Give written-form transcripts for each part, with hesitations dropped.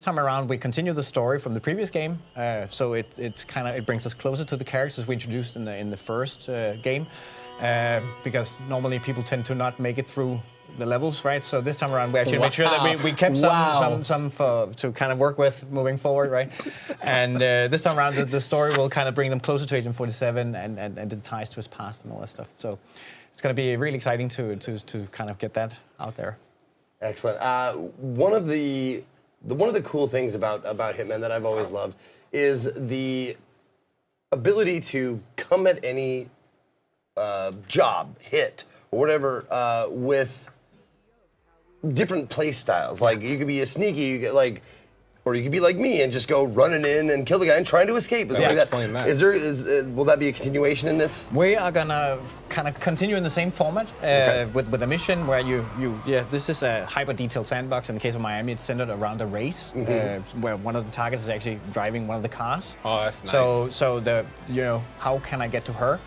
Time around, we continue the story from the previous game, so it brings us closer to the characters we introduced in the first game, because normally people tend to not make it through the levels, right? So this time around, we actually made sure that we kept some to kind of work with moving forward, right? And this time around, the story will kind of bring them closer to Agent 47 and the ties to his past and all that stuff. So it's going to be really exciting to kind of get that out there. Excellent. One of the cool things about Hitman that I've always loved is the ability to come at any job, hit, or whatever with different play styles. Like you could be a sneaky, you get like, or you could be like me and just go running in and kill the guy and trying to escape. Yeah, explain that. Will that be a continuation in this? We are gonna kind of continue in the same format with a mission where this is a hyper detailed sandbox. In the case of Miami, it's centered around a race where one of the targets is actually driving one of the cars. Oh, that's nice. So how can I get to her?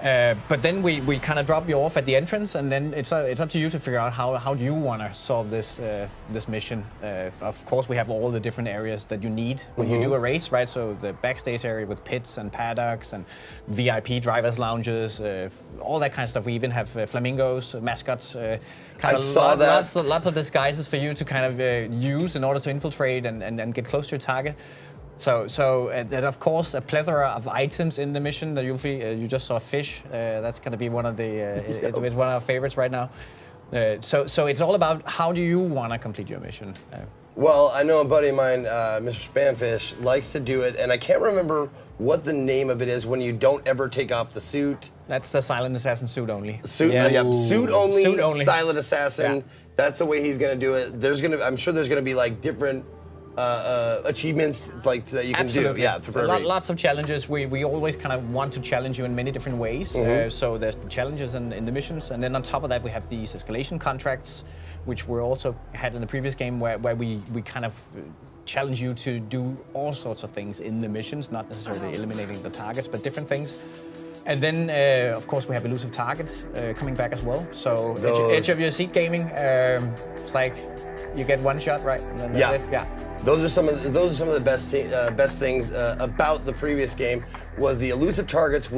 But then we kind of drop you off at the entrance, and then it's up to you to figure out how do you want to solve this mission. Of course, we have all the different areas that you need when you do a race, right? So the backstage area with pits and paddocks and VIP drivers' lounges, all that kind of stuff. We even have flamingos, mascots. Lots of disguises for you to kind of use in order to infiltrate and get close to your target. So and of course, a plethora of items in the mission that you'll see. You just saw fish. That's going to be one of it's one of our favorites right now. So it's all about how do you want to complete your mission. Well, I know a buddy of mine, Mr. Spamfish, likes to do it, and I can't remember what the name of it is when you don't ever take off the suit. That's the Silent Assassin suit only. Suit only. Silent Assassin. Yeah. That's the way he's going to do it. I'm sure there's going to be like different achievements like that you can do. Yeah, lots of challenges. We always kind of want to challenge you in many different ways. So there's the challenges in the missions, and then on top of that we have these escalation contracts, which we also had in the previous game, where we kind of challenge you to do all sorts of things in the missions, not necessarily eliminating the targets, but different things. And then, of course, we have elusive targets coming back as well. So edge of your seat gaming. It's like you get one shot, right? And then that's it. Yeah. Those are some of the best things about the previous game. Was the elusive targets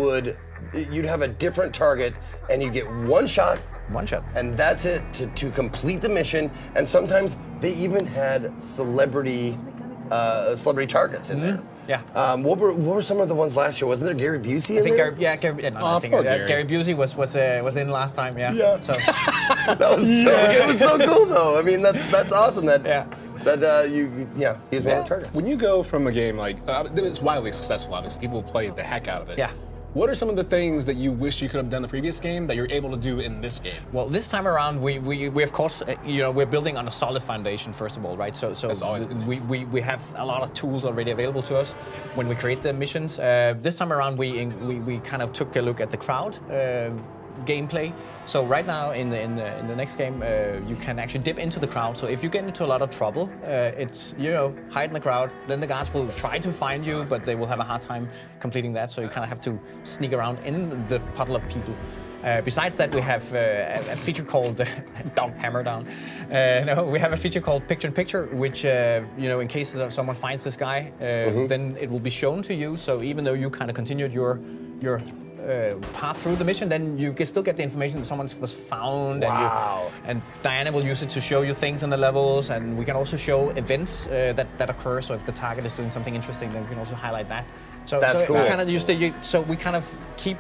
you'd have a different target and you get one shot. One shot. And that's it to complete the mission. And sometimes they even had celebrity targets in there. Yeah. What were some of the ones last year? Wasn't there Gary Busey in there? Gary Busey was in last time. Yeah. Yeah. So. It was so cool though. I mean, that's awesome. He's one of the targets. When you go from a game like it's widely successful, obviously people play the heck out of it. Yeah. What are some of the things that you wish you could have done in the previous game that you're able to do in this game? Well, this time around, we of course, we're building on a solid foundation first of all, right? So that's always we have a lot of tools already available to us when we create the missions. This time around, we kind of took a look at the crowd gameplay. So right now in the next game, you can actually dip into the crowd. So if you get into a lot of trouble, it's hide in the crowd. Then the guards will try to find you, but they will have a hard time completing that. So you kind of have to sneak around in the puddle of people. Besides that, we have a feature called Hammer Down. We have a feature called Picture in Picture, which in case someone finds this guy, then it will be shown to you. So even though you kind of continued your path through the mission, then you can still get the information that someone was found. Wow. And Diana will use it to show you things in the levels, and we can also show events that occur. So if the target is doing something interesting, then we can also highlight that. So that's cool. We kind of keep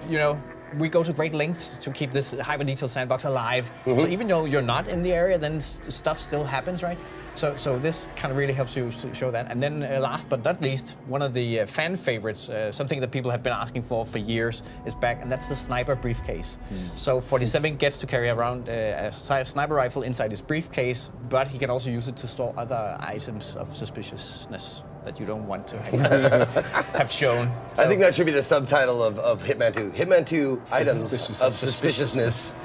we go to great lengths to keep this hyper detailed sandbox alive. So even though you're not in the area, then stuff still happens, right? So this kind of really helps you show that. And then last but not least, one of the fan favorites, something that people have been asking for years, is back, and that's the sniper briefcase. So 47 gets to carry around a sniper rifle inside his briefcase, but he can also use it to store other items of suspiciousness that you don't want to have shown. So, I think that should be the subtitle of Hitman 2. Hitman 2 items of suspiciousness.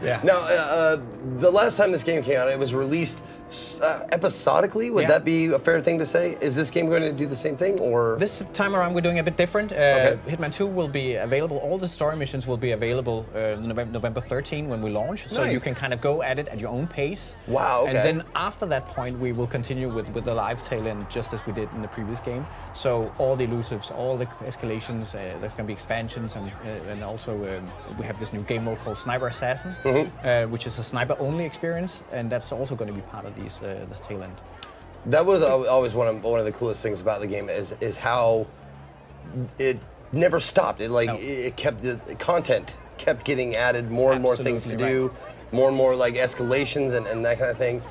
Yeah. Now, the last time this game came out, it was released episodically. Would Yeah. that be a fair thing to say? Is this game going to do the same thing, or This time around, we're doing a bit different. Hitman 2 will be available. All the story missions will be available November 13 when we launch. So you Nice. can kind of go at it at your own pace. Wow, okay. And then after that point, we will continue with the live tail end, just as we did in the previous game. So all the elusives, all the escalations, there's going to be expansions, and also we have this new game mode called Sniper Assassin, which is a sniper-only experience, and that's also going to be part of this tail end. that was always one of the coolest things about the game is how it never stopped. It No. it kept the content kept getting added, more and more things to Absolutely do, more and more like escalations and that kind of thing.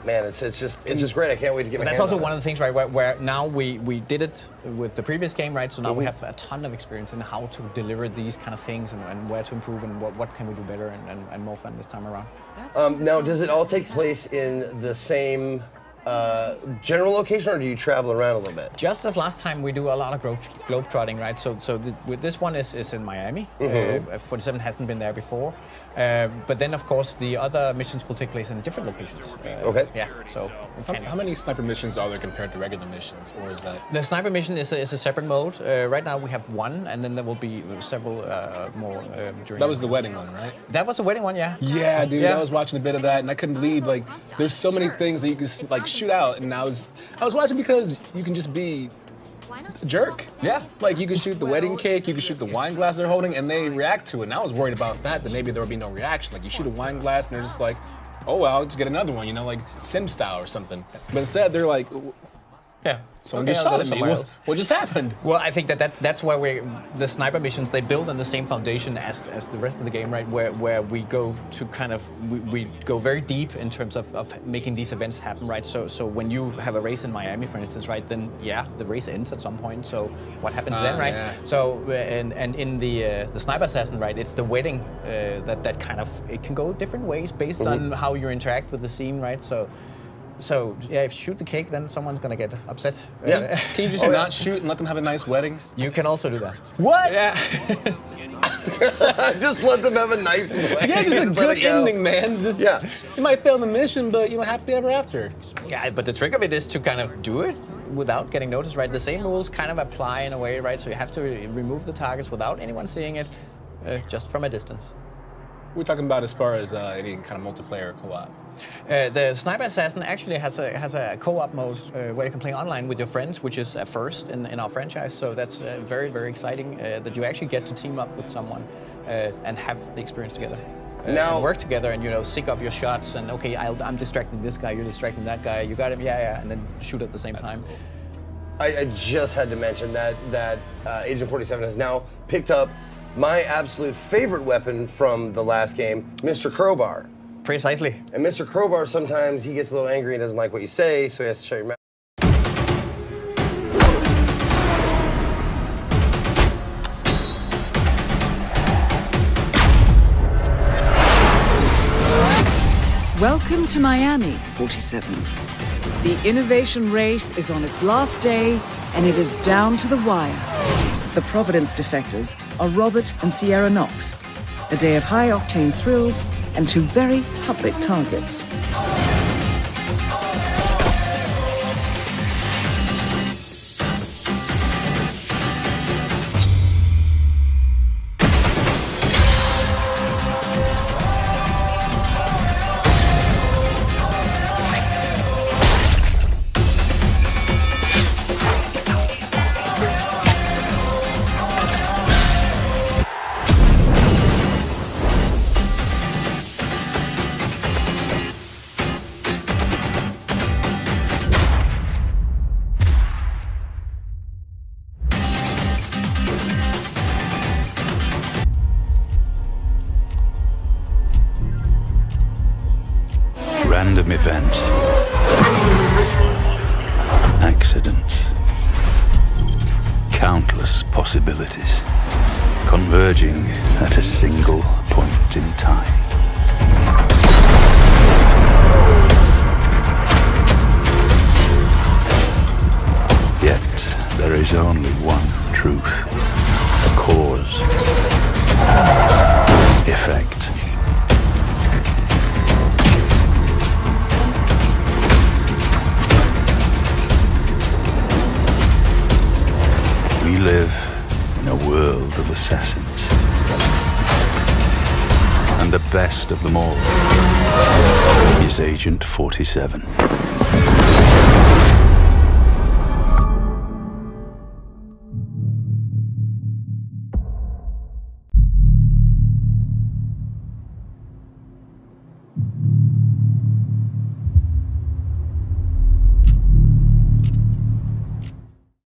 Man, it's just great. I can't wait to get my That's hands also on one it. of the things, right, where now we did it with the previous game, right? So now we have a ton of experience in how to deliver these kind of things and where to improve and what can we do better and more fun this time around. Now, does it all take place in the same general location, or do you travel around a little bit? Just as last time, we do a lot of globetrotting, right? So with this one is in Miami. 47 hasn't been there before. But then, of course, the other missions will take place in different locations. Okay. Yeah, so we can- How many sniper missions are there compared to regular missions, or is that? The sniper mission is a separate mode. Right now we have one, and then there will be several more during. That was the wedding one, right? That was the wedding one, yeah. Yeah, dude. Yeah. I was watching a bit of that, and I couldn't believe like there's so many things that you can like shoot out, and I was watching because you can just be a jerk. Yeah. Like you can shoot the wedding cake, you can shoot the wine glass they're holding, and they react to it. And I was worried about that maybe there would be no reaction. Like you shoot a wine glass, and they're just like, oh well, I'll just get another one, you know, like Sim style or something. But instead they're like, Yeah. someone Okay, just I'll shot go at me. somewhere What, else. what just happened? Well, I think that's where the sniper missions, they build on the same foundation as the rest of the game, right? Where we go to kind of we go very deep in terms of making these events happen, right? So when you have a race in Miami, for instance, right? Then yeah, the race ends at some point. So what happens then, right? Yeah. So and in the sniper assassin, right? It's the wedding that kind of it can go different ways based on how you interact with the scene, right? So yeah, if you shoot the cake, then someone's gonna get upset. Yeah. Can you just not shoot and let them have a nice wedding? You can also do that. What? Yeah. Just let them have a nice wedding. Yeah, just a Let good it go. ending, man. Just Yeah. you might fail the mission, but you know, happily ever after. Yeah, but the trick of it is to kind of do it without getting noticed, right? The same rules kind of apply in a way, right? So you have to remove the targets without anyone seeing it, just from a distance. We're talking about as far as any kind of multiplayer co-op. The Sniper Assassin actually has a co-op mode where you can play online with your friends, which is a first in our franchise. So that's very, very exciting that you actually get to team up with someone and have the experience together. Now- and work together and, you know, sync up your shots and, okay, I'm distracting this guy, you're distracting that guy, you got him, yeah, and then shoot at the same time. I just had to mention that Agent 47 has now picked up my absolute favorite weapon from the last game, Mr. Crowbar. Precisely. And Mr. Crowbar, sometimes he gets a little angry and doesn't like what you say, so he has to shut your mouth. Welcome to Miami, 47. The innovation race is on its last day, and it is down to the wire. The Providence defectors are Robert and Sierra Knox. A day of high-octane thrills and two very public targets. Random events, accidents, countless possibilities converging at a single point in time. Yet there is only one truth, cause, effect. best of them all is Agent 47.